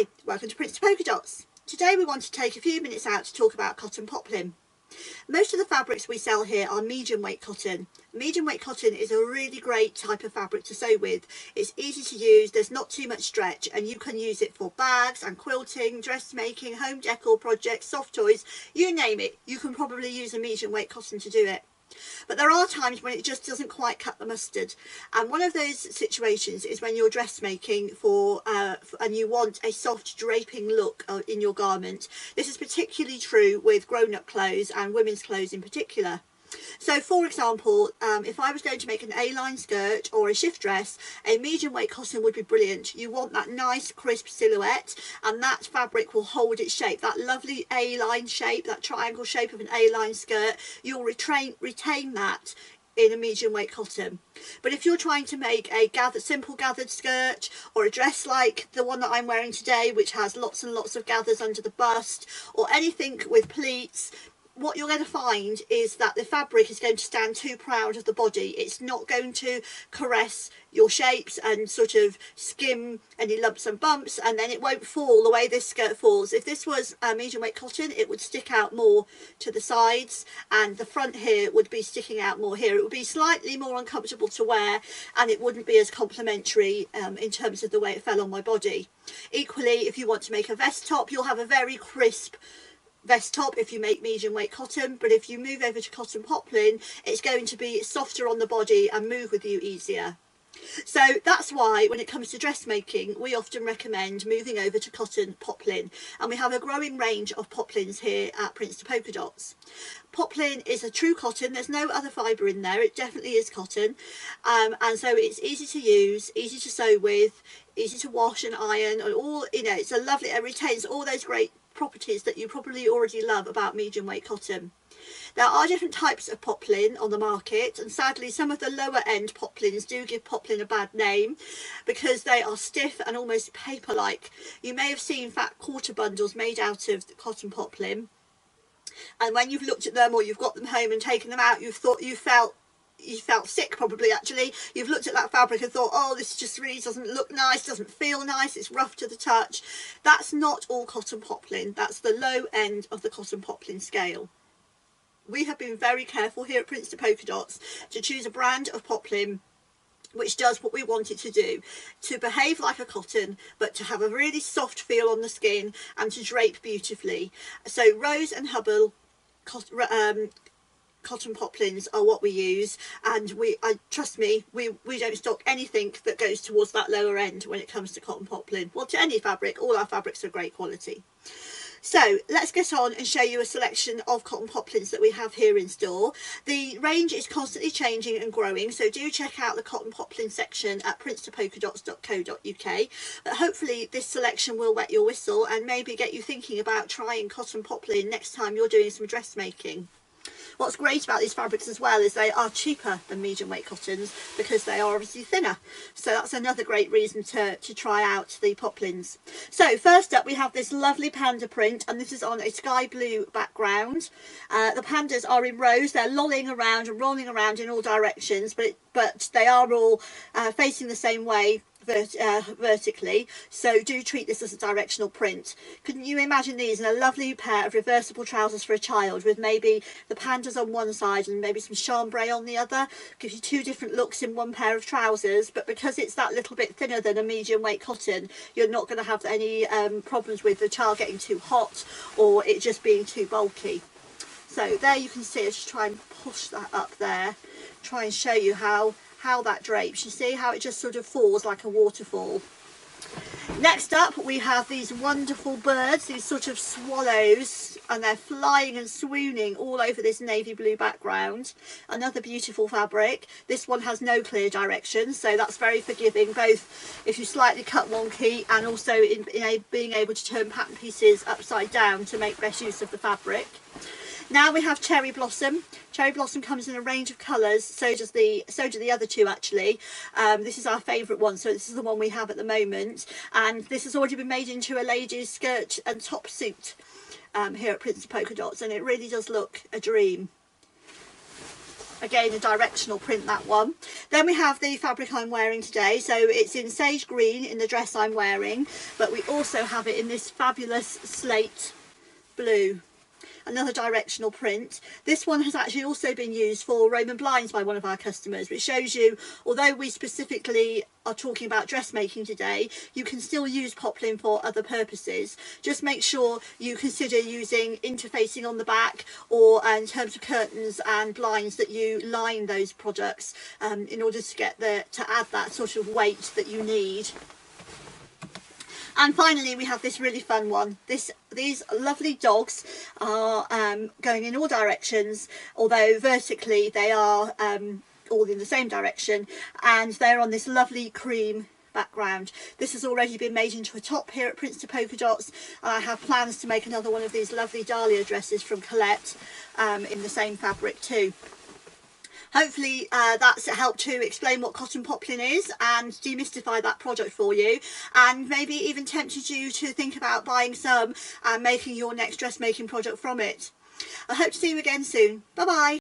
Hi, welcome to Prints to Polka Dots. Today we want to take a few minutes out to talk about cotton poplin. Most of the fabrics we sell here are medium weight cotton. Medium weight cotton is a really great type of fabric to sew with. It's easy to use, there's not too much stretch, and you can use it for bags and quilting, dressmaking, home decor projects, soft toys, you name it. You can probably use a medium weight cotton to do it. But there are times when it just doesn't quite cut the mustard, and one of those situations is when you're dressmaking and you want a soft draping look in your garment. This is particularly true with grown-up clothes and women's clothes in particular. So for example, if I was going to make an A-line skirt or a shift dress, a medium weight cotton would be brilliant. You want that nice crisp silhouette, and that fabric will hold its shape, that lovely A-line shape, that triangle shape of an A-line skirt. You'll retain that in a medium weight cotton. But if you're trying to make a simple gathered skirt or a dress like the one that I'm wearing today, which has lots and lots of gathers under the bust, or anything with pleats, what you're going to find is that the fabric is going to stand too proud of the body. It's not going to caress your shapes and sort of skim any lumps and bumps, and then it won't fall the way this skirt falls. If this was medium weight cotton, it would stick out more to the sides, and the front here would be sticking out more here. It would be slightly more uncomfortable to wear, and it wouldn't be as complimentary in terms of the way it fell on my body. Equally, if you want to make a vest top, you'll have a very crisp vest top if you make medium weight cotton, but if you move over to cotton poplin, it's going to be softer on the body and move with you easier. So that's why when it comes to dressmaking, we often recommend moving over to cotton poplin, and we have a growing range of poplins here at Prints to Polka Dots. Poplin is a true cotton, there's no other fibre in there, it definitely is cotton, and so it's easy to use, easy to sew with, easy to wash and iron, and all, you know, it's a lovely, it retains all those great properties that you probably already love about medium weight cotton. There are different types of poplin on the market, and sadly some of the lower end poplins do give poplin a bad name because they are stiff and almost paper like. You may have seen fat quarter bundles made out of cotton poplin, and when you've looked at them or you've got them home and taken them out, you felt sick probably. Actually, you've looked at that fabric and thought, oh, this just really doesn't look nice, doesn't feel nice, it's rough to the touch. That's not all cotton poplin, that's the low end of the cotton poplin scale. We have been very careful here at Prints to Polka Dots to choose a brand of poplin which does what we want it to do, to behave like a cotton but to have a really soft feel on the skin and to drape beautifully. So Rose and Hubble cotton poplins are what we use, and trust me, we don't stock anything that goes towards that lower end when it comes to cotton poplin. Well, to any fabric, all our fabrics are great quality. So let's get on and show you a selection of cotton poplins that we have here in store. The range is constantly changing and growing, so do check out the cotton poplin section at printstopolkadots.co.uk. But hopefully this selection will wet your whistle and maybe get you thinking about trying cotton poplin next time you're doing some dressmaking. What's great about these fabrics as well is they are cheaper than medium weight cottons because they are obviously thinner. So that's another great reason to try out the poplins. So first up we have this lovely panda print, and this is on a sky blue background. The pandas are in rows, they're lolling around and rolling around in all directions, but they are all facing the same way vertically, so do treat this as a directional print. Couldn't you imagine these in a lovely pair of reversible trousers for a child, with maybe the pandas on one side and maybe some chambray on the other? Gives you two different looks in one pair of trousers, but because it's that little bit thinner than a medium weight cotton, you're not going to have any problems with the child getting too hot or it just being too bulky. So there you can see, I'll just try and push that up there, try and show you how that drapes. You see how it just sort of falls like a waterfall. Next up we have these wonderful birds, these sort of swallows, and they're flying and swooning all over this navy blue background. Another beautiful fabric. This one has no clear direction, so that's very forgiving, both if you slightly cut wonky and also in being able to turn pattern pieces upside down to make best use of the fabric. Now we have Cherry Blossom. Cherry Blossom comes in a range of colours, so do the other two actually. This is our favourite one, so this is the one we have at the moment, and this has already been made into a lady's skirt and top suit here at Prints to Polka Dots, and it really does look a dream. Again, a directional print, that one. Then we have the fabric I'm wearing today. So it's in sage green in the dress I'm wearing, but we also have it in this fabulous slate blue. Another directional print. This one has actually also been used for Roman blinds by one of our customers, which shows you, although we specifically are talking about dressmaking today, you can still use poplin for other purposes. Just make sure you consider using interfacing on the back, or in terms of curtains and blinds, that you line those products in order to get to add that sort of weight that you need. And finally, we have this really fun one. These lovely dogs are going in all directions, although vertically they are all in the same direction, and they're on this lovely cream background. This has already been made into a top here at Princeton Polka Dots, and I have plans to make another one of these lovely dahlia dresses from Colette in the same fabric too. Hopefully that's helped to explain what cotton poplin is and demystify that product for you, and maybe even tempted you to think about buying some and making your next dressmaking project from it. I hope to see you again soon. Bye bye.